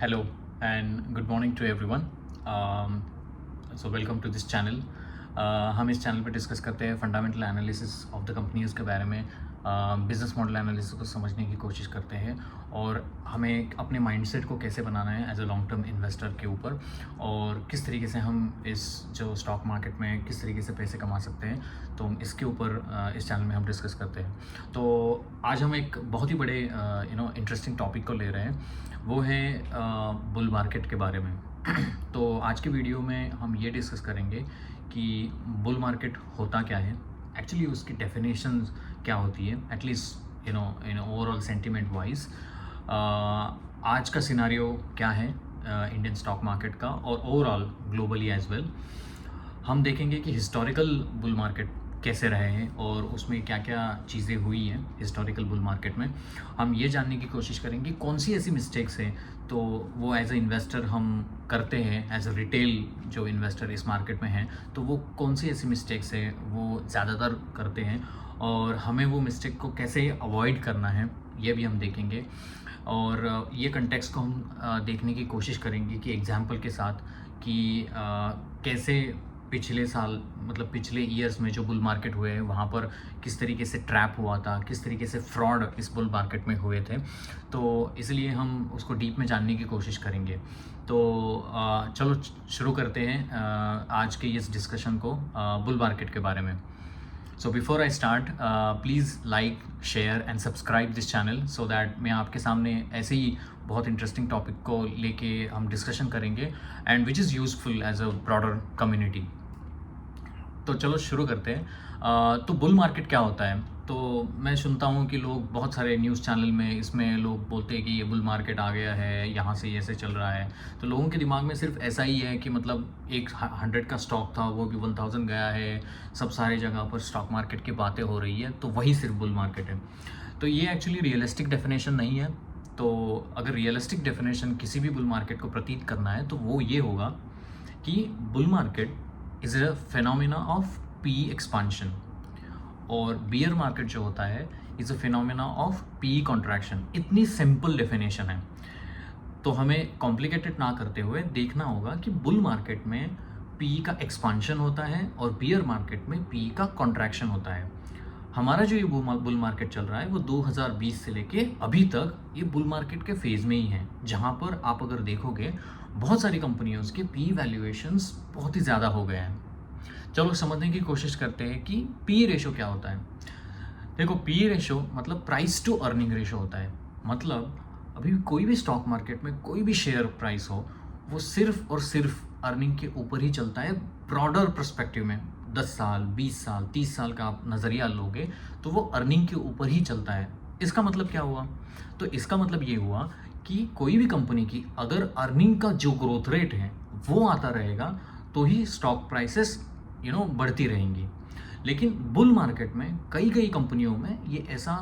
Hello and good morning to everyone. So welcome to this channel. हम इस channel पे discuss करते हैं fundamental analysis of the companies के बारे में, बिजनेस मॉडल एनालिसिस को समझने की कोशिश करते हैं और हमें अपने माइंडसेट को कैसे बनाना है as a long term investor के ऊपर, और किस तरीके से हम इस जो स्टॉक मार्केट में किस तरीके से पैसे कमा सकते हैं, तो हम इसके ऊपर इस चैनल में हम डिस्कस करते हैं। तो आज हम एक बहुत ही बड़े इंटरेस्टिंग टॉपिक को ले रहे हैं, वो है बुल मार्केट के बारे में। तो आज के वीडियो में हम ये डिस्कस करेंगे कि बुल मार्केट होता क्या है, एक्चुअली उसकी डेफिनेशन क्या होती है, at least in overall sentiment wise आज का सिनारियो क्या है इंडियन स्टॉक मार्केट का और ओवरऑल ग्लोबली एज वेल। हम देखेंगे कि हिस्टोरिकल बुल मार्केट कैसे रहे हैं और उसमें क्या क्या चीज़ें हुई हैं हिस्टोरिकल बुल मार्केट में। हम ये जानने की कोशिश करेंगे कौन सी ऐसी मिस्टेक्स हैं तो वो एज ए इन्वेस्टर हम करते हैं, एज अ रिटेल जो इन्वेस्टर इस मार्केट में हैं, तो वो कौन सी ऐसी मिस्टेक्स है वो ज़्यादातर करते हैं और हमें वो मिस्टेक को कैसे अवॉइड करना है ये भी हम देखेंगे। और ये कंटेक्स्ट को हम देखने की कोशिश करेंगे कि एग्जाम्पल के साथ कि कैसे पिछले साल मतलब पिछले ईयर्स में जो बुल मार्केट हुए हैं वहाँ पर किस तरीके से ट्रैप हुआ था, किस तरीके से फ्रॉड इस बुल मार्केट में हुए थे, तो इसलिए हम उसको डीप में जानने की कोशिश करेंगे। तो चलो शुरू करते हैं आज के इस डिस्कशन को बुल मार्केट के बारे में। So before I start, please like, share and subscribe this channel so that मैं आपके सामने ऐसे ही बहुत इंटरेस्टिंग टॉपिक को लेके हम डिस्कशन करेंगे and which is useful as a broader community. तो चलो शुरू करते हैं। तो बुल मार्केट क्या होता है, तो मैं सुनता हूँ कि लोग बहुत सारे न्यूज़ चैनल में इसमें लोग बोलते हैं कि ये बुल मार्केट आ गया है, यहाँ से ऐसे चल रहा है। तो लोगों के दिमाग में सिर्फ ऐसा ही है कि मतलब एक 100 का स्टॉक था वो भी 1000 गया है, सब सारे जगह पर स्टॉक मार्केट की बातें हो रही है, तो वही सिर्फ बुल मार्केट है। तो ये एक्चुअली रियलिस्टिक डेफिनेशन नहीं है। तो अगर रियलिस्टिक डेफिनेशन किसी भी बुल मार्केट को प्रतीत करना है तो वो ये होगा कि bull market is a phenomena of P expansion और बियर मार्केट जो होता है is a phenomena of P contraction. इतनी सिंपल डेफिनेशन है, तो हमें कॉम्प्लिकेटेड ना करते हुए देखना होगा कि बुल मार्केट में पी का एक्सपांशन होता है और बियर मार्केट में पी का कॉन्ट्रैक्शन होता है। हमारा जो ये बुल मार्केट चल रहा है वो 2020 से लेके अभी तक ये बुल मार्केट के फेज़ में ही है, जहाँ पर आप अगर देखोगे बहुत सारी कंपनियों के पी वैल्यूएशंस बहुत ही ज़्यादा हो गए हैं। चलो समझने की कोशिश करते हैं कि पी रेशो क्या होता है। देखो, पी रेशो मतलब प्राइस टू अर्निंग रेशो होता है। मतलब अभी कोई भी स्टॉक मार्केट में कोई भी शेयर प्राइस हो वो सिर्फ और सिर्फ अर्निंग के ऊपर ही चलता है। ब्रॉडर पर्सपेक्टिव में 10 साल, 20 साल, 30 साल का आप नज़रिया लोगे तो वो अर्निंग के ऊपर ही चलता है। इसका मतलब क्या हुआ? तो इसका मतलब ये हुआ कि कोई भी कंपनी की अगर अर्निंग का जो ग्रोथ रेट है वो आता रहेगा तो ही स्टॉक प्राइसेस बढ़ती रहेंगी। लेकिन बुल मार्केट में कई कंपनियों में ये ऐसा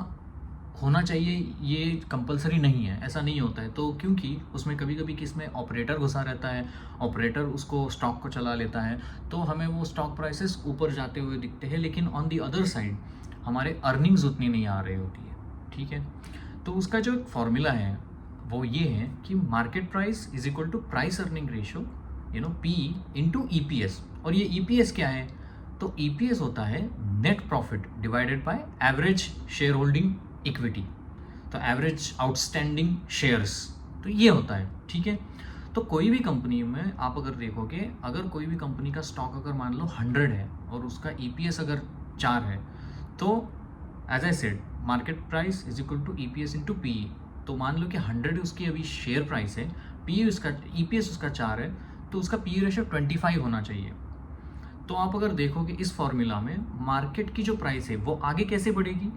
होना चाहिए, ये कंपलसरी नहीं है, ऐसा नहीं होता है। तो क्योंकि उसमें कभी कभी किसमें ऑपरेटर घुसा रहता है, ऑपरेटर उसको स्टॉक को चला लेता है, तो हमें वो स्टॉक प्राइसेस ऊपर जाते हुए दिखते हैं, लेकिन ऑन दी अदर साइड हमारे अर्निंग्स उतनी नहीं आ रही होती है। ठीक है, तो उसका जो एक फॉर्मूला है वो ये है कि market price is equal to price earning ratio P into EPS. और ये ईपीएस क्या है? तो ईपीएस होता है net profit divided by average share holding equity, तो एवरेज आउटस्टैंडिंग शेयर्स, तो ये होता है। ठीक है, तो कोई भी कंपनी में आप अगर देखोगे, अगर कोई भी कंपनी का स्टॉक अगर मान लो 100 है और उसका ईपीएस अगर 4 है, तो as I said market price is equal to EPS into P. तो मान लो कि 100 उसकी अभी शेयर प्राइस है, पी उसका ईपीएस उसका 4 है, तो उसका पी रेशो 25 होना चाहिए। तो आप अगर देखोगे इस फॉर्मूला में मार्केट की जो प्राइस है वो आगे कैसे बढ़ेगी,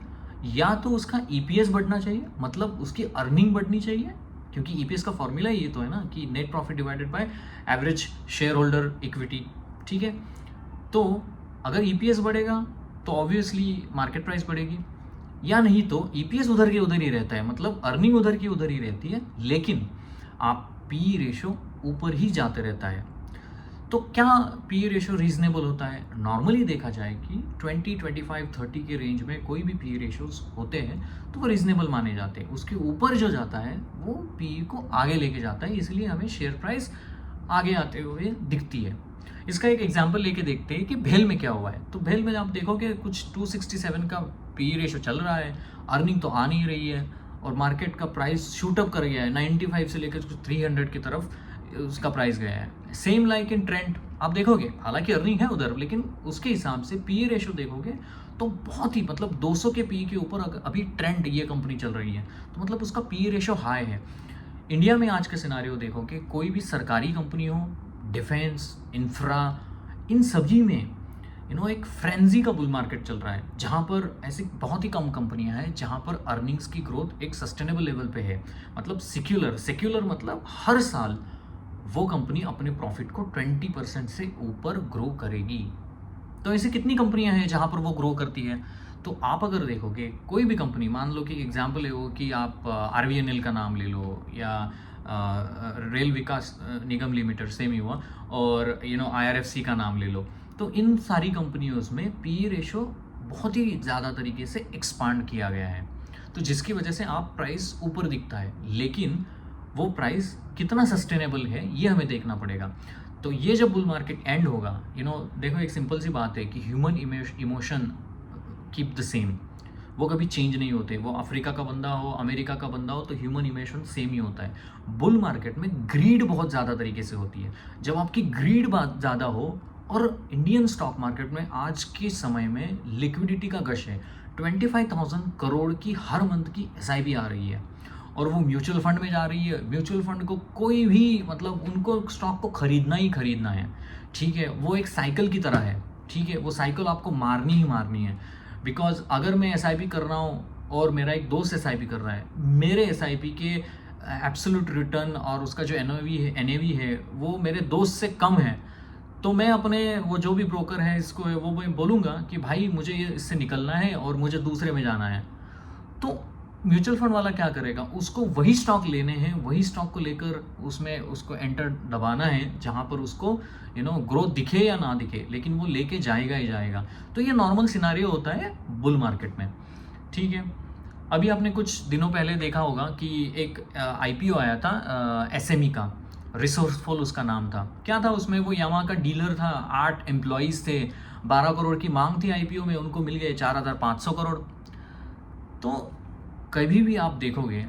या तो उसका ईपीएस बढ़ना चाहिए, मतलब उसकी अर्निंग बढ़नी चाहिए, क्योंकि ईपीएस का फॉर्मूला ये तो है ना कि net profit divided by average share holder equity. ठीक है, तो अगर ईपीएस बढ़ेगा तो ऑब्वियसली मार्केट प्राइस बढ़ेगी, या नहीं तो ईपीएस उधर के उधर ही रहता है, मतलब अर्निंग उधर की उधर ही रहती है, लेकिन आप पी रेशो ऊपर ही जाते रहता है। तो क्या पी रेशो रीजनेबल होता है? नॉर्मली देखा जाए कि 20, 25, 30 के रेंज में कोई भी पी रेशोज होते हैं तो वो रीजनेबल माने जाते हैं। उसके ऊपर जो जाता है वो पी को आगे लेके जाता है, इसलिए हमें शेयर प्राइस आगे आते हुए दिखती है। इसका एक एग्जांपल लेके देखते हैं कि भेल में क्या हुआ है। तो भेल में आप देखोगे कुछ 267 का पी रेशो चल रहा है, अर्निंग तो आ नहीं रही है और मार्केट का प्राइस शूटअप कर गया है 95 से लेकर कुछ 300 की तरफ उसका प्राइस गया है। सेम लाइक इन ट्रेंड आप देखोगे, हालांकि अर्निंग है उधर, लेकिन उसके हिसाब से पी रेशो देखोगे तो बहुत ही मतलब 200 के पी के ऊपर अभी ट्रेंड ये कंपनी चल रही है, तो मतलब उसका पी रेशो हाई है। इंडिया में आज का सिनारियो देखोगे, कोई भी सरकारी कंपनी हो, डिफेंस, इंफ्रा, इन सभी में एक फ्रेंजी का बुल मार्केट चल रहा है, जहाँ पर ऐसी बहुत ही कम कंपनियां हैं जहाँ पर अर्निंग्स की ग्रोथ एक सस्टेनेबल लेवल पे है। मतलब सेक्युलर मतलब हर साल वो कंपनी अपने प्रॉफिट को 20% से ऊपर ग्रो करेगी। तो ऐसी कितनी कंपनियां हैं जहाँ पर वो ग्रो करती है? तो आप अगर देखोगे कोई भी कंपनी, मान लो कि एग्जाम्पल है वो कि आप RVNL का नाम ले लो या रेल विकास निगम लिमिटेड, सेम ही हुआ, और IRFC का नाम ले लो, तो इन सारी कंपनियों में पी रेशो बहुत ही ज़्यादा तरीके से एक्सपांड किया गया है, तो जिसकी वजह से आप प्राइस ऊपर दिखता है, लेकिन वो प्राइस कितना सस्टेनेबल है ये हमें देखना पड़ेगा। तो ये जब बुल मार्केट एंड होगा, देखो एक सिंपल सी बात है कि human emotion keep the same, वो कभी चेंज नहीं होते। वो अफ्रीका का बंदा हो, अमेरिका का बंदा हो, तो ह्यूमन इमोशन सेम ही होता है। बुल मार्केट में ग्रीड बहुत ज़्यादा तरीके से होती है। जब आपकी ग्रीड बहुत ज़्यादा हो, और इंडियन स्टॉक मार्केट में आज के समय में लिक्विडिटी का गश है, 25,000 करोड़ की हर मंथ की SIP आ रही है और वो म्यूचुअल फंड में जा रही है। म्यूचुअल फंड को कोई भी मतलब उनको स्टॉक को खरीदना ही खरीदना है, ठीक है। वो एक साइकिल की तरह है, ठीक है। वो साइकिल आपको मारनी ही मारनी है, बिकॉज अगर मैं SIP कर रहा हूँ और मेरा एक दोस्त SIP कर रहा है, मेरे SIP के एब्सोल्यूट रिटर्न और उसका जो NAV है वो मेरे दोस्त से कम है, तो मैं अपने वो जो भी ब्रोकर है इसको वो मैं बोलूँगा कि भाई मुझे ये इससे निकलना है और मुझे दूसरे में जाना है। तो म्यूचुअल फंड वाला क्या करेगा, उसको वही स्टॉक लेने हैं, वही स्टॉक को लेकर उसमें उसको एंटर दबाना है जहाँ पर उसको ग्रोथ दिखे या ना दिखे, लेकिन वो लेके जाएगा ही जाएगा। तो ये नॉर्मल सिनारियो होता है बुल मार्केट में, ठीक है। अभी आपने कुछ दिनों पहले देखा होगा कि एक IPO आया था SME का, रिसोर्सफुल उसका नाम था। क्या था उसमें, वो यामा का डीलर था, 8 एम्प्लॉयज़ थे, 12 करोड़ की मांग थी IPO में, उनको मिल गए 4,500 करोड़। तो कभी भी आप देखोगे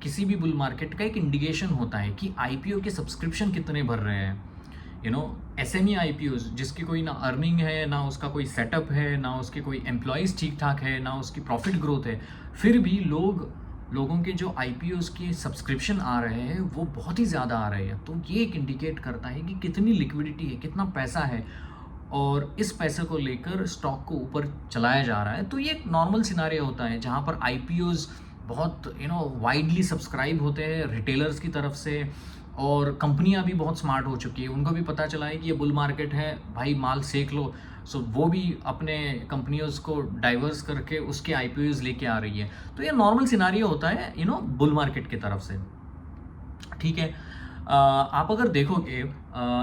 किसी भी बुल मार्केट का एक इंडिकेशन होता है कि IPO के सब्सक्रिप्शन कितने भर रहे हैं। SME IPOs जिसकी कोई ना अर्निंग है, ना उसका कोई सेटअप है, ना उसके कोई एम्प्लॉयज़ ठीक ठाक है, ना उसकी प्रॉफिट ग्रोथ है, फिर भी लोगों के जो IPOs के सब्सक्रिप्शन आ रहे हैं वो बहुत ही ज़्यादा आ रहे हैं। तो ये एक इंडिकेट करता है कि कितनी लिक्विडिटी है, कितना पैसा है, और इस पैसे को लेकर स्टॉक को ऊपर चलाया जा रहा है। तो ये एक नॉर्मल सिनारियो होता है जहाँ पर IPOs बहुत वाइडली सब्सक्राइब होते हैं रिटेलर्स की तरफ से, और कंपनियां भी बहुत स्मार्ट हो चुकी है, उनको भी पता चला है कि ये बुल मार्केट है, भाई माल सेक लो। सो वो भी अपने कंपनियों को डाइवर्स करके उसके IPOs लेके आ रही है। तो ये नॉर्मल सिनारियो होता है बुल मार्केट की तरफ से, ठीक है। आप अगर देखोगे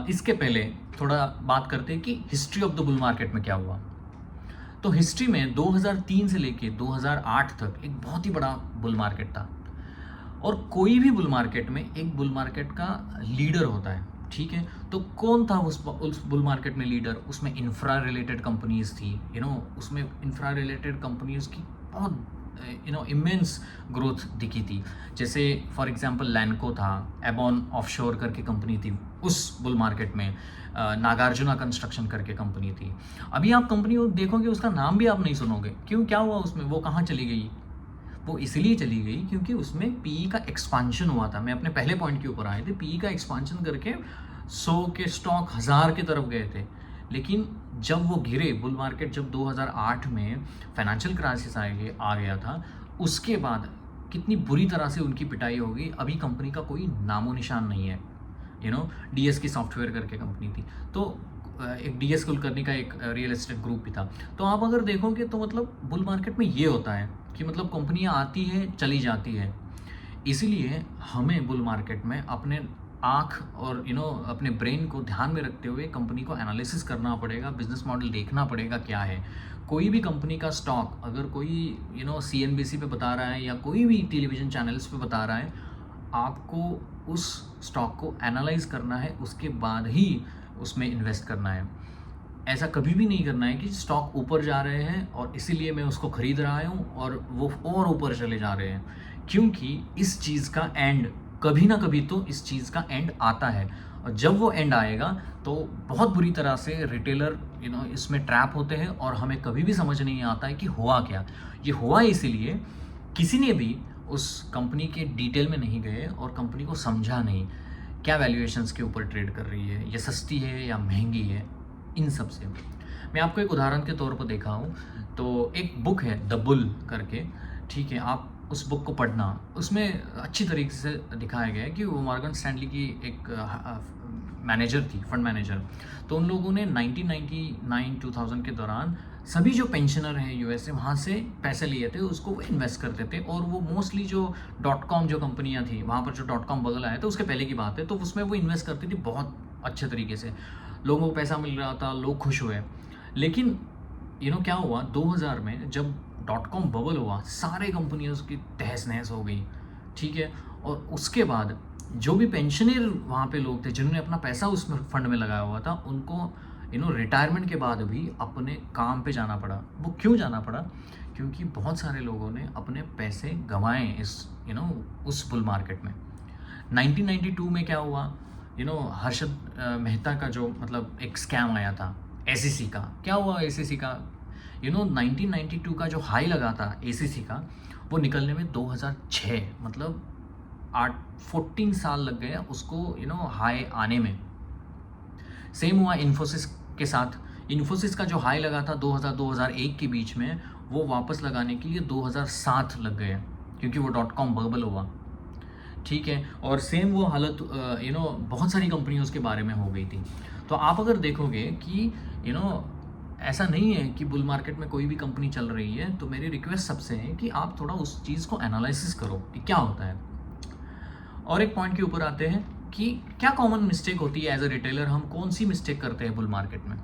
इसके पहले थोड़ा बात करते हैं कि history of the bull market में क्या हुआ। तो हिस्ट्री में 2003 से लेके 2008 तक एक बहुत ही बड़ा बुल मार्केट था, और कोई भी बुल मार्केट में एक बुल मार्केट का लीडर होता है, ठीक है। तो कौन था उस बुल मार्केट में लीडर? उसमें इंफ्रा रिलेटेड कंपनीज थी, उसमें इंफ्रा रिलेटेड कंपनीज की बहुत इमेंस ग्रोथ दिखी थी। जैसे फॉर एग्जांपल लैंको था, एबॉन ऑफशोर करके कंपनी थी उस बुल मार्केट में, नागार्जुना कंस्ट्रक्शन करके कंपनी थी। अभी आप कंपनी देखोगे उसका नाम भी आप नहीं सुनोगे। क्यों, क्या हुआ उसमें, वो कहाँ चली गई? वो इसलिए चली गई क्योंकि उसमें PE का एक्सपांशन हुआ था। मैं अपने पहले पॉइंट के ऊपर आए थे, PE का एक्सपांशन करके 100 के स्टॉक 1000 की तरफ गए थे, लेकिन जब वो गिरे, बुल मार्केट जब 2008 में फाइनेंशियल क्राइसिस आ गया था, उसके बाद कितनी बुरी तरह से उनकी पिटाई हो गई। अभी कंपनी का कोई नामो निशान नहीं है। DS की सॉफ्टवेयर करके कंपनी थी, तो एक DS कुलकर्णी का एक रियल एस्टेट ग्रुप भी था। तो आप अगर देखोगे तो मतलब बुल मार्केट में ये होता है कि मतलब कंपनियां आती हैं चली जाती है। इसीलिए हमें बुल मार्केट में अपने आँख और अपने ब्रेन को ध्यान में रखते हुए कंपनी को एनालिसिस करना पड़ेगा, बिजनेस मॉडल देखना पड़ेगा क्या है। कोई भी कंपनी का स्टॉक अगर कोई CNBC पे बता रहा है या कोई भी टेलीविज़न चैनल्स पे बता रहा है, आपको उस स्टॉक को एनालाइज करना है, उसके बाद ही उसमें इन्वेस्ट करना है। ऐसा कभी भी नहीं करना है कि स्टॉक ऊपर जा रहे हैं और इसीलिए मैं उसको ख़रीद रहा हूँ और वो और ऊपर चले जा रहे हैं, क्योंकि इस चीज़ का एंड कभी ना कभी तो इस चीज़ का एंड आता है। और जब वो एंड आएगा तो बहुत बुरी तरह से रिटेलर इसमें ट्रैप होते हैं और हमें कभी भी समझ नहीं आता है कि हुआ क्या। ये हुआ इसीलिए किसी ने भी उस कंपनी के डिटेल में नहीं गए और कंपनी को समझा नहीं, क्या वैल्यूएशंस के ऊपर ट्रेड कर रही है, ये सस्ती है या महंगी है, इन सब से। मैं आपको एक उदाहरण के तौर पर देखा हूँ, तो एक बुक है द बुल करके, ठीक है, आप उस बुक को पढ़ना। उसमें अच्छी तरीके से दिखाया गया है कि वो मॉर्गन स्टैनली की एक मैनेजर थी, फंड मैनेजर। तो उन लोगों ने 1999-2000 के दौरान सभी जो पेंशनर हैं यूएस से, वहाँ से पैसे लिए थे, उसको वो इन्वेस्ट करते थे। और वो मोस्टली जो .com जो कंपनियाँ थी, वहाँ पर जो .com बगल आया था उसके पहले की बात है, तो उसमें वो इन्वेस्ट करती थी बहुत अच्छे तरीके से, लोगों को पैसा मिल रहा था, लोग खुश हुए। लेकिन क्या हुआ 2000 में जब .com बबल हुआ, सारे कंपनियाँ उसकी तहस नहस हो गई, ठीक है। और उसके बाद जो भी पेंशनर वहाँ पे लोग थे जिन्होंने अपना पैसा उसमें फंड में लगाया हुआ था, उनको रिटायरमेंट के बाद भी अपने काम पे जाना पड़ा। वो क्यों जाना पड़ा? क्योंकि बहुत सारे लोगों ने अपने पैसे गंवाए इस उस बुल मार्केट में। 1992 में क्या हुआ, हर्षद मेहता का जो मतलब एक स्कैम आया था एसीसी का। क्या हुआ एसीसी का? 1992 का जो हाई लगा था एसीसी का, वो निकलने में 2006 मतलब 14 साल लग गए उसको हाई आने में। सेम हुआ इन्फोसिस के साथ। इन्फोसिस का जो हाई लगा था 2000-2001 के बीच में, वो वापस लगाने के लिए 2007 लग गए, क्योंकि वो .com बबल हुआ, ठीक है। और सेम वो हालत बहुत सारी कंपनियों के बारे में हो गई थी। तो आप अगर देखोगे कि ऐसा नहीं है कि बुल मार्केट में कोई भी कंपनी चल रही है, तो मेरी रिक्वेस्ट सबसे है कि आप थोड़ा उस चीज़ को एनालिसिस करो कि क्या होता है। और एक पॉइंट के ऊपर आते हैं कि क्या कॉमन मिस्टेक होती है एज अ रिटेलर, हम कौन सी मिस्टेक करते हैं बुल मार्केट में।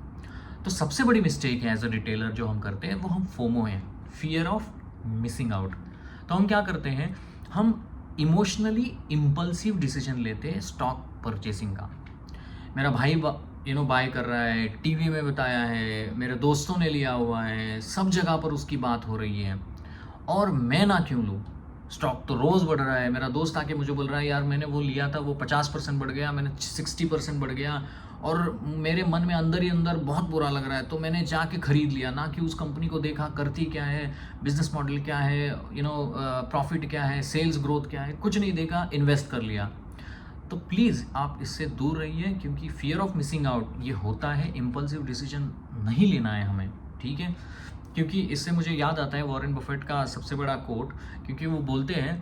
तो सबसे बड़ी मिस्टेक है एज अ रिटेलर जो हम करते हैं, वो हम फोमो हैं, फियर ऑफ मिसिंग आउट। तो हम क्या करते हैं, हम इमोशनली इम्पल्सिव डिसीजन लेते हैं स्टॉक परचेसिंग का। मेरा भाई बाय कर रहा है, टीवी में बताया है, मेरे दोस्तों ने लिया हुआ है, सब जगह पर उसकी बात हो रही है, और मैं ना क्यों लूँ। स्टॉक तो रोज़ बढ़ रहा है, मेरा दोस्त आके मुझे बोल रहा है यार मैंने वो लिया था, वो 50% बढ़ गया, मैंने 60% बढ़ गया, और मेरे मन में अंदर ही अंदर बहुत बुरा लग रहा है, तो मैंने जाके ख़रीद लिया। ना कि उस कंपनी को देखा करती क्या है, बिजनेस मॉडल क्या है, प्रॉफिट क्या है, सेल्स ग्रोथ क्या है, कुछ नहीं देखा, इन्वेस्ट कर लिया। तो प्लीज़ आप इससे दूर रहिए, क्योंकि फियर ऑफ मिसिंग आउट ये होता है, इम्पल्सिव डिसीजन नहीं लेना है हमें, ठीक है। क्योंकि इससे मुझे याद आता है वॉरेन बफेट का सबसे बड़ा कोट, क्योंकि वो बोलते हैं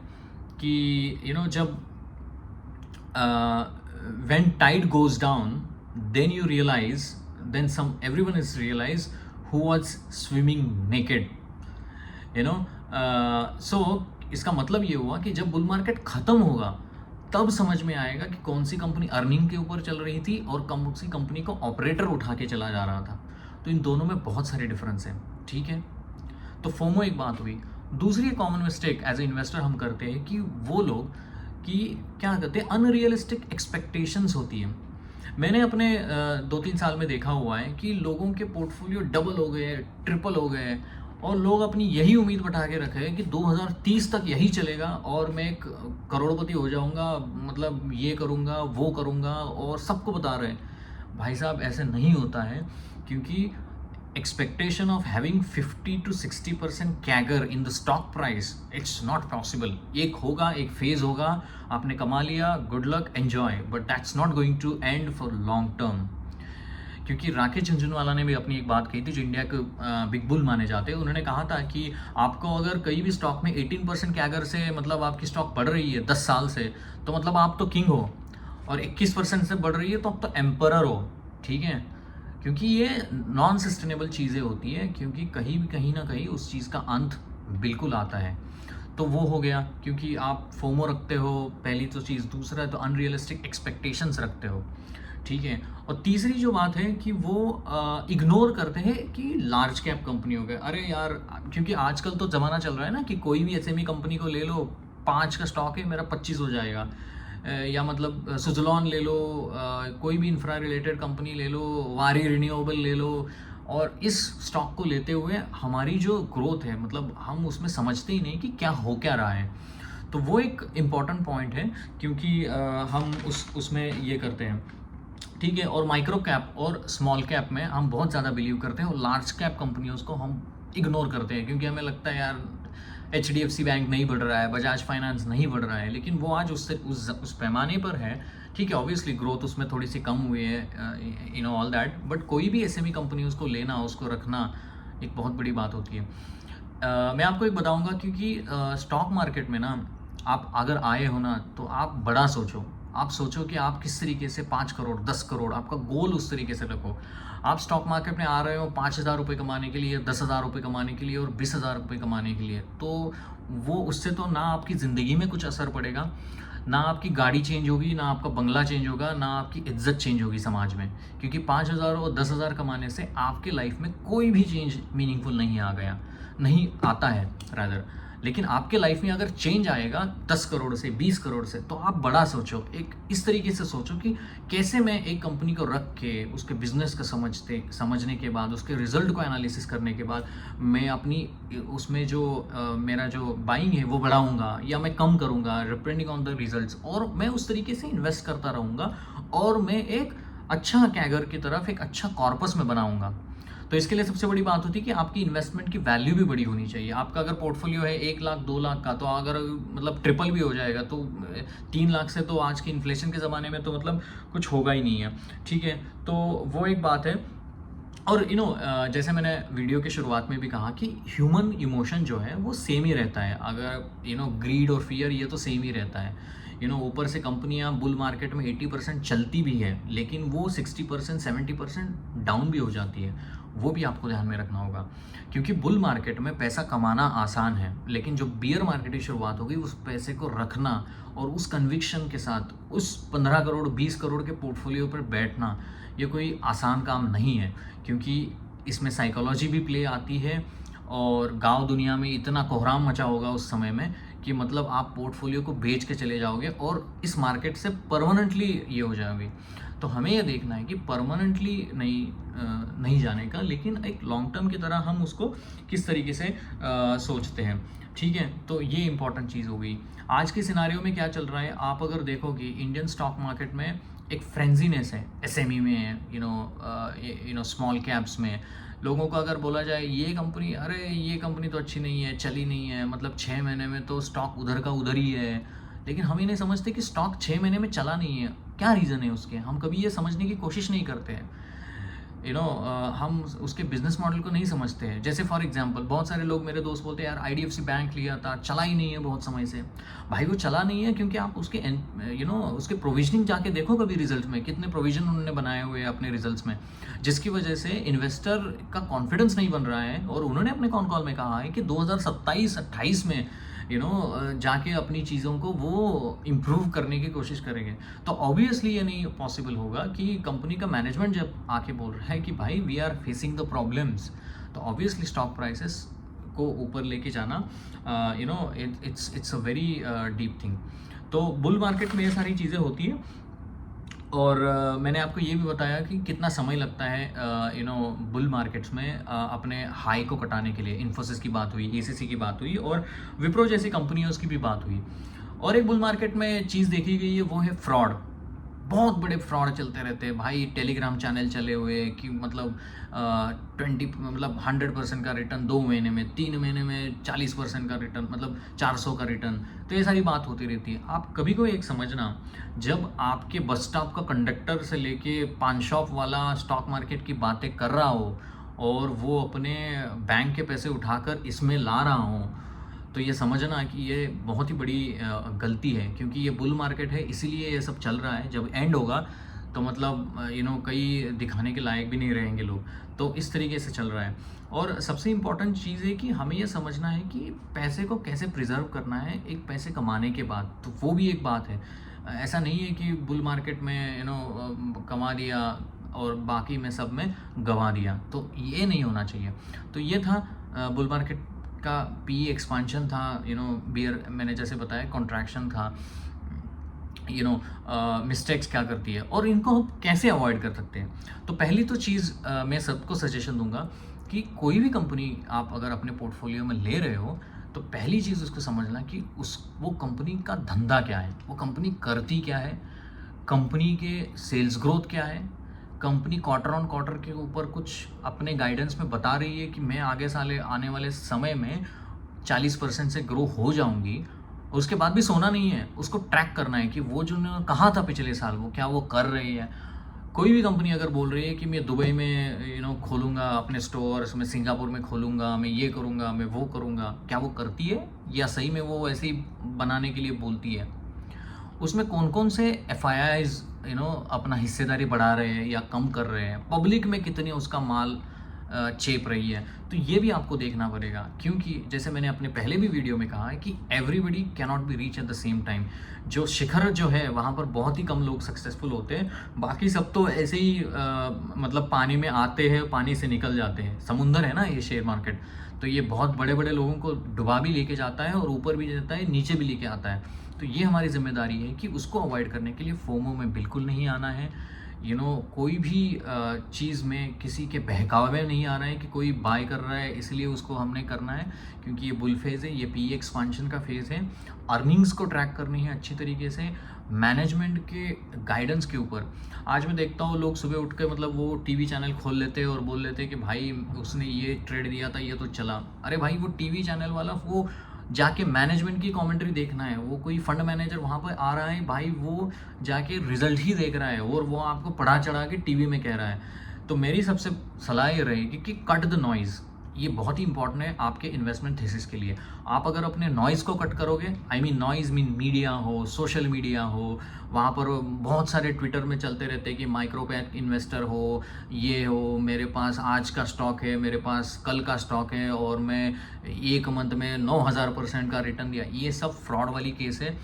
कि जब when tide goes down then you realise, then everyone is realise who was swimming naked, so इसका मतलब ये हुआ कि जब बुल मार्केट ख़त्म होगा तब समझ में आएगा कि कौन सी कंपनी अर्निंग के ऊपर चल रही थी और कौन सी कंपनी को ऑपरेटर उठा के चला जा रहा था। तो इन दोनों में बहुत सारे डिफरेंस हैं, ठीक है। तो फोमो एक बात हुई। दूसरी common mistake as a investor हम करते हैं कि वो लोग कि क्या कहते हैं, अनरियलिस्टिक एक्सपेक्टेशंस होती हैं। मैंने अपने 2-3 साल में देखा हुआ है कि लोगों के पोर्टफोलियो डबल हो गए, ट्रिपल हो गए, और लोग अपनी यही उम्मीद बैठा के रखे हैं कि 2030 तक यही चलेगा और मैं एक करोड़पति हो जाऊंगा, मतलब ये करूंगा वो करूंगा, और सबको बता रहे हैं। भाई साहब ऐसे नहीं होता है, क्योंकि expectation of having 50 to 60% CAGR in the stock price, it's not possible. एक होगा, एक फेज होगा, आपने कमा लिया, good luck, enjoy, but that's not going to end for long term. क्योंकि राकेश झुनझुनवाला ने भी अपनी एक बात कही थी, जो इंडिया के बिग बुल माने जाते हैं। उन्होंने कहा था कि आपको अगर कहीं भी स्टॉक में 18% CAGR से मतलब आपकी स्टॉक बढ़ रही है 10 साल से, तो मतलब आप तो किंग हो, और 21% से बढ़ रही है तो आप तो एम्परर हो, ठीक है। क्योंकि ये नॉन सस्टेनेबल चीज़ें होती है, क्योंकि कहीं ना कहीं उस चीज़ का अंत बिल्कुल आता है। तो वो हो गया, क्योंकि आप फोमो रखते हो पहली तो चीज़, दूसरा तो अनरियलिस्टिक एक्सपेक्टेशंस रखते हो, ठीक है। और तीसरी जो बात है कि वो इग्नोर करते हैं कि लार्ज कैप कंपनियों के, अरे यार, क्योंकि आजकल तो ज़माना चल रहा है ना कि कोई भी एसएमई कंपनी को ले लो, 5 का स्टॉक है मेरा 25 हो जाएगा, या मतलब सुजलॉन ले लो, कोई भी इंफ्रा रिलेटेड कंपनी ले लो, वारी रिन्यूएबल ले लो, और इस स्टॉक को लेते हुए हमारी जो ग्रोथ है, मतलब हम उसमें समझते ही नहीं कि क्या हो क्या रहा है। तो वो एक इम्पॉर्टेंट पॉइंट है, क्योंकि हम उसमें ये करते हैं, ठीक है। और माइक्रो कैप और स्मॉल कैप में हम बहुत ज़्यादा बिलीव करते हैं, और लार्ज कैप कंपनियों को हम इग्नोर करते हैं, क्योंकि हमें लगता है यार HDFC बैंक नहीं बढ़ रहा है, बजाज फाइनेंस नहीं बढ़ रहा है, लेकिन वो आज उससे उस पैमाने पर है, ठीक है। ऑब्वियसली ग्रोथ उसमें थोड़ी सी कम हुई है, you know all that, but कोई भी एसएमई कंपनी उसको लेना, उसको रखना एक बहुत बड़ी बात होती है। मैं आपको एक बताऊंगा, क्योंकि स्टॉक मार्केट में ना आप अगर आए हो ना, तो आप बड़ा सोचो, आप सोचो कि आप किस तरीके से 5 करोड़ 10 करोड़ आपका गोल उस तरीके से रखो। आप स्टॉक मार्केट में आ रहे हो 5,000 रुपये कमाने के लिए, 10,000 रुपये कमाने के लिए और 20,000 रुपये कमाने के लिए, तो वो उससे तो ना आपकी ज़िंदगी में कुछ असर पड़ेगा, ना आपकी गाड़ी चेंज होगी, ना आपका बंगला चेंज होगा, ना आपकी इज्जत चेंज होगी समाज में, क्योंकि 5,000 और 10,000 कमाने से आपके लाइफ में कोई भी चेंज मीनिंगफुल नहीं आता है रादर। लेकिन आपके लाइफ में अगर चेंज आएगा 10 करोड़ से 20 करोड़ से, तो आप बड़ा सोचो, एक इस तरीके से सोचो कि कैसे मैं एक कंपनी को रख के उसके बिजनेस का समझने के बाद, उसके रिजल्ट को एनालिसिस करने के बाद, मैं अपनी उसमें जो मेरा जो बाइंग है वो बढ़ाऊंगा या मैं कम करूंगा डिपेंडिंग ऑन द रिजल्ट्स, और मैं उस तरीके से इन्वेस्ट करता रहूँगा, और मैं एक अच्छा कैगर की तरफ एक अच्छा कॉर्पस में बनाऊंगा। तो इसके लिए सबसे बड़ी बात होती है कि आपकी इन्वेस्टमेंट की वैल्यू भी बड़ी होनी चाहिए। आपका अगर पोर्टफोलियो है 1 लाख 2 लाख का, तो अगर मतलब ट्रिपल भी हो जाएगा, तो 3 लाख से तो आज के इन्फ्लेशन के ज़माने में तो मतलब कुछ होगा ही नहीं है, ठीक है। तो वो एक बात है। और जैसे मैंने वीडियो के शुरुआत में भी कहा कि ह्यूमन इमोशन जो है वो सेम ही रहता है, अगर ग्रीड और फियर, ये तो सेम ही रहता है। ऊपर से कंपनियां बुल मार्केट में 80% चलती भी है, लेकिन वो 60% 70% डाउन भी हो जाती है, वो भी आपको ध्यान में रखना होगा। क्योंकि बुल मार्केट में पैसा कमाना आसान है, लेकिन जो बियर मार्केट की शुरुआत होगी, उस पैसे को रखना और उस कन्विक्शन के साथ उस 15 करोड़ 20 करोड़ के पोर्टफोलियो पर बैठना, ये कोई आसान काम नहीं है, क्योंकि इसमें साइकोलॉजी भी प्ले आती है, और गांव दुनिया में इतना कोहराम मचा होगा उस समय में कि मतलब आप पोर्टफोलियो को बेच के चले जाओगे और इस मार्केट से परमानेंटली ये हो जाओगे। तो हमें ये देखना है कि परमानेंटली नहीं जाने का, लेकिन एक लॉन्ग टर्म की तरह हम उसको किस तरीके से सोचते हैं, ठीक है। तो ये इंपॉर्टेंट चीज़ हो गई। आज के सिनारियो में क्या चल रहा है, आप अगर देखोगे इंडियन स्टॉक मार्केट में एक फ्रेंजीनेस है, एसएमई में, स्मॉल कैप्स में। लोगों को अगर बोला जाए अरे ये कंपनी तो अच्छी नहीं है, चली नहीं है, मतलब 6 महीने में तो स्टॉक उधर का उधर ही है, लेकिन हम ही नहीं समझते कि स्टॉक 6 महीने में चला नहीं है, क्या रीज़न है उसके, हम कभी ये समझने की कोशिश नहीं करते हैं। हम उसके बिजनेस मॉडल को नहीं समझते हैं। जैसे फॉर एग्जांपल, बहुत सारे लोग, मेरे दोस्त बोलते हैं यार IDFC बैंक लिया था, चला ही नहीं है बहुत समय से। भाई वो चला नहीं है क्योंकि आप उसके उसके प्रोविजनिंग जाके देखो कभी रिजल्ट में, कितने प्रोविजन उन्होंने बनाए हुए हैं अपने रिजल्ट्स में, जिसकी वजह से इन्वेस्टर का कॉन्फिडेंस नहीं बन रहा है। और उन्होंने अपने कॉन कॉल में कहा है कि 2027-28 में जाके अपनी चीज़ों को वो इम्प्रूव करने की कोशिश करेंगे। तो ऑब्वियसली ये नहीं पॉसिबल होगा कि कंपनी का मैनेजमेंट जब आके बोल रहा है कि भाई we are facing the problems, तो ऑब्वियसली स्टॉक प्राइसेस को ऊपर लेके जाना it's a very deep thing. तो बुल मार्केट में ये सारी चीज़ें होती है। और मैंने आपको ये भी बताया कि कितना समय लगता है बुल मार्केट्स में अपने हाई को कटाने के लिए। इन्फोसिस की बात हुई, ACC की बात हुई, और विप्रो जैसी कंपनियों की भी बात हुई। और एक बुल मार्केट में चीज़ देखी गई है, वो है फ्रॉड। बहुत बड़े फ्रॉड चलते रहते हैं भाई, टेलीग्राम चैनल चले हुए कि मतलब 100% का रिटर्न 2 महीने में, 3 महीने में 40% का रिटर्न, मतलब 400 का रिटर्न। तो ये सारी बात होती रहती है। आप कभी कोई एक समझना, जब आपके बस स्टॉप का कंडक्टर से लेके पान शॉप वाला स्टॉक मार्केट की बातें कर रहा हो और वो अपने बैंक के पैसे उठाकर इसमें ला रहा हो, तो ये समझना कि ये बहुत ही बड़ी गलती है, क्योंकि ये बुल मार्केट है, इसीलिए ये सब चल रहा है। जब एंड होगा तो मतलब कई दिखाने के लायक भी नहीं रहेंगे लोग। तो इस तरीके से चल रहा है। और सबसे इम्पोर्टेंट चीज़ है कि हमें ये समझना है कि पैसे को कैसे प्रिजर्व करना है एक पैसे कमाने के बाद, तो वो भी एक बात है। ऐसा नहीं है कि बुल मार्केट में कमा दिया और बाकी में सब में गंवा दिया, तो ये नहीं होना चाहिए। तो ये था बुल मार्केट का पी एक्सपांशन था, बियर मैंने जैसे बताया कॉन्ट्रैक्शन था, मिस्टेक्स क्या करती है और इनको हम कैसे अवॉइड कर सकते हैं। तो पहली तो चीज़ मैं सबको सजेशन दूंगा कि कोई भी कंपनी आप अगर अपने पोर्टफोलियो में ले रहे हो, तो पहली चीज़ उसको समझना कि वो कंपनी का धंधा क्या है, वो कंपनी करती क्या है, कंपनी के सेल्स ग्रोथ क्या है, कंपनी क्वार्टर ऑन क्वार्टर के ऊपर कुछ अपने गाइडेंस में बता रही है कि मैं आगे साल आने वाले समय में 40% से ग्रो हो जाऊंगी। उसके बाद भी सोना नहीं है, उसको ट्रैक करना है कि वो जो उन्होंने कहा था पिछले साल वो क्या वो कर रही है। कोई भी कंपनी अगर बोल रही है कि मैं दुबई में खोलूँगा अपने स्टोर्स, मैं सिंगापुर में खोलूँगा, मैं ये करूँगा, मैं वो करूँगा, क्या वो करती है या सही में वो ऐसे ही बनाने के लिए बोलती है। उसमें कौन कौन से FIIs अपना हिस्सेदारी बढ़ा रहे हैं या कम कर रहे हैं, पब्लिक में कितनी उसका माल चेप रही है, तो ये भी आपको देखना पड़ेगा। क्योंकि जैसे मैंने अपने पहले भी वीडियो में कहा है कि everybody can not be reach at the same time. जो शिखर जो है वहाँ पर बहुत ही कम लोग सक्सेसफुल होते हैं, बाकी सब तो ऐसे ही मतलब पानी में आते हैं, पानी से निकल जाते हैं। समुंदर है ना ये शेयर मार्केट, तो ये बहुत बड़े बड़े लोगों को डुबा भी लेके जाता है और ऊपर भी जाता है, नीचे भी लेके आता है। तो ये हमारी जिम्मेदारी है कि उसको अवॉइड करने के लिए फोमो में बिल्कुल नहीं आना है। कोई भी चीज़ में किसी के बहकावे में नहीं आना है कि कोई बाय कर रहा है इसलिए उसको हमने करना है, क्योंकि ये बुल फेज़ है, ये पी एक्सपांशन का फेज़ है। अर्निंग्स को ट्रैक करनी है अच्छी तरीके से, मैनेजमेंट के गाइडेंस के ऊपर। आज मैं देखता हूँ लोग सुबह उठ के मतलब वो टीवी चैनल खोल लेते हैं और बोल लेते हैं कि भाई उसने ये ट्रेड दिया था, ये तो चला। अरे भाई वो टीवी चैनल वाला वो जाके मैनेजमेंट की कमेंट्री देखना है, वो कोई फंड मैनेजर वहाँ पर आ रहा है भाई, वो जाके रिजल्ट ही देख रहा है और वो आपको पढ़ा चढ़ा के टीवी में कह रहा है। तो मेरी सबसे सलाह ये रहेगी कि कट द नॉइज़। ये बहुत ही इंपॉर्टेंट है आपके इन्वेस्टमेंट थीसिस के लिए। आप अगर अपने नॉइज़ को कट करोगे, I mean noise mean media हो, सोशल मीडिया हो, वहाँ पर बहुत सारे ट्विटर में चलते रहते हैं कि माइक्रो पैक इन्वेस्टर हो, ये हो, मेरे पास आज का स्टॉक है, मेरे पास कल का स्टॉक है और मैं 1 मंथ में 9000% का रिटर्न दिया। ये सब फ्रॉड वाली केस है।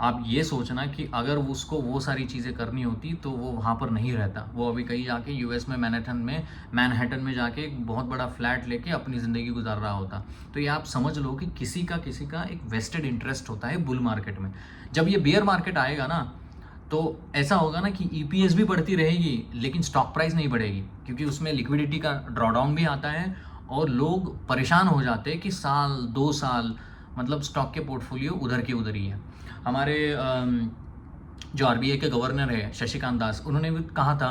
आप ये सोचना कि अगर उसको वो सारी चीज़ें करनी होती तो वो वहाँ पर नहीं रहता, वो अभी कहीं जाके US में मैनहट्टन में जाके एक बहुत बड़ा फ्लैट लेके अपनी ज़िंदगी गुजार रहा होता। तो ये आप समझ लो कि किसी का एक वेस्टेड इंटरेस्ट होता है बुल मार्केट में। जब ये बियर मार्केट आएगा ना, तो ऐसा होगा ना कि EPS भी बढ़ती रहेगी लेकिन स्टॉक प्राइस नहीं बढ़ेगी, क्योंकि उसमें लिक्विडिटी का ड्रॉडाउन भी आता है और लोग परेशान हो जाते हैं कि साल 2 साल मतलब स्टॉक के पोर्टफोलियो उधर के उधर ही है। हमारे जो RBI के गवर्नर है शशिकांत दास, उन्होंने भी कहा था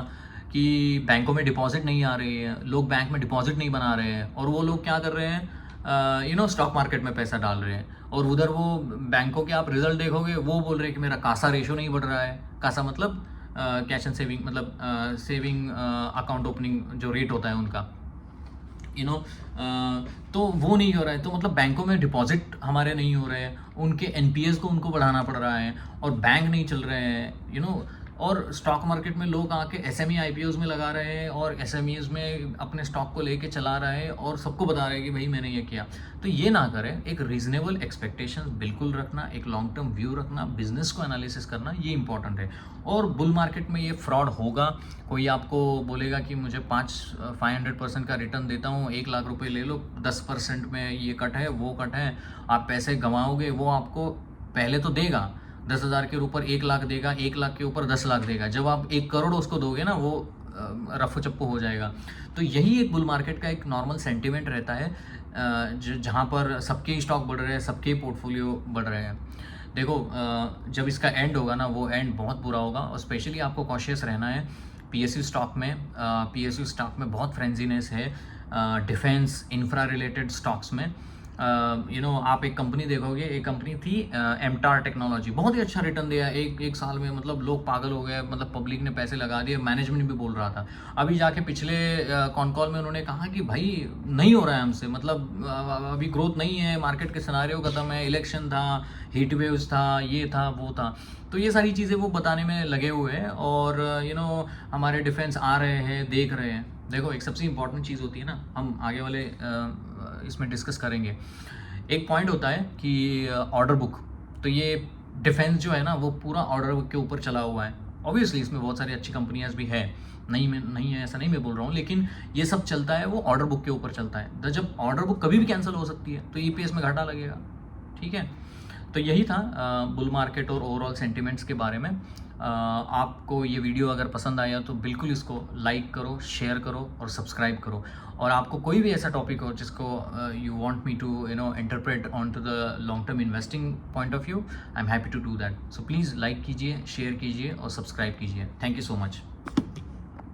कि बैंकों में डिपॉजिट नहीं आ रही है, लोग बैंक में डिपॉजिट नहीं बना रहे हैं और वो लोग क्या कर रहे हैं, स्टॉक मार्केट में पैसा डाल रहे हैं। और उधर वो बैंकों के आप रिजल्ट देखोगे, वो बोल रहे हैं कि मेरा कासा रेशो नहीं बढ़ रहा है। कासा मतलब कैश एंड सेविंग, मतलब सेविंग अकाउंट ओपनिंग जो रेट होता है उनका, तो वो नहीं हो रहा है। तो मतलब बैंकों में डिपॉजिट हमारे नहीं हो रहे हैं, उनके NPS को उनको बढ़ाना पड़ रहा है और बैंक नहीं चल रहे हैं, और स्टॉक मार्केट में लोग आके SME IPOs में लगा रहे हैं और SMEs में अपने स्टॉक को लेके चला रहे हैं और सबको बता रहे हैं कि भाई मैंने ये किया। तो ये ना करें, एक रीजनेबल एक्सपेक्टेशंस बिल्कुल रखना, एक लॉन्ग टर्म व्यू रखना, बिजनेस को एनालिसिस करना, ये इंपॉर्टेंट है। और बुल मार्केट में ये फ्रॉड होगा। कोई आपको बोलेगा कि मुझे 500% का रिटर्न देता हूँ, 1 लाख रुपए ले लो, 10% में ये कट है, वो कट है, आप पैसे गंवाओगे। वो आपको पहले तो देगा 10,000 के ऊपर 1 लाख देगा, 1 लाख के ऊपर 10 लाख देगा। जब आप 1 करोड़ उसको दोगे ना, वो रफू चप्पू हो जाएगा। तो यही एक बुल मार्केट का एक नॉर्मल सेंटिमेंट रहता है, जहाँ पर सबके स्टॉक बढ़ रहे हैं, सबके पोर्टफोलियो बढ़ रहे हैं। देखो जब इसका एंड होगा ना, वो एंड बहुत बुरा होगा और स्पेशली आपको कॉशियस रहना है। PSU स्टॉक में बहुत फ्रेंजीनेस है, डिफेंस इंफ्रा रिलेटेड स्टॉक्स में। आप एक कंपनी देखोगे, एक कंपनी थी एमटार टेक्नोलॉजी, बहुत ही अच्छा रिटर्न दिया एक साल में, मतलब लोग पागल हो गए, मतलब पब्लिक ने पैसे लगा दिए, मैनेजमेंट भी बोल रहा था। अभी जाके पिछले कॉन कॉल में उन्होंने कहा कि भाई नहीं हो रहा है हमसे, मतलब अभी ग्रोथ नहीं है, मार्केट के सिनारियो खत्म है, इलेक्शन था, हीट वेव्स था, ये था वो था, तो ये सारी चीज़ें वो बताने में लगे हुए हैं। और हमारे डिफेंस आ रहे हैं, देख रहे हैं। देखो, एक सबसे इम्पॉर्टेंट चीज़ होती है ना, हम आगे वाले इसमें डिस्कस करेंगे। एक पॉइंट होता है कि ऑर्डर बुक, तो ये डिफेंस जो है ना वो पूरा ऑर्डर बुक के ऊपर चला हुआ है। ऑब्वियसली इसमें बहुत सारी अच्छी कंपनियां भी है, नहीं है ऐसा नहीं मैं बोल रहा हूँ, लेकिन ये सब चलता है वो ऑर्डर बुक के ऊपर चलता है। तो जब ऑर्डर बुक कभी भी कैंसिल हो सकती है तो ईपीएस में घाटा लगेगा। ठीक है, तो यही था बुल मार्केट और ओवरऑल सेंटिमेंट्स के बारे में। आपको ये वीडियो अगर पसंद आया तो बिल्कुल इसको लाइक करो, शेयर करो और सब्सक्राइब करो। और आपको कोई भी ऐसा टॉपिक हो जिसको you want me to interpret on to the long term investing point of view, I am happy to do that. So please like कीजिए, शेयर कीजिए और सब्सक्राइब कीजिए। Thank you so much.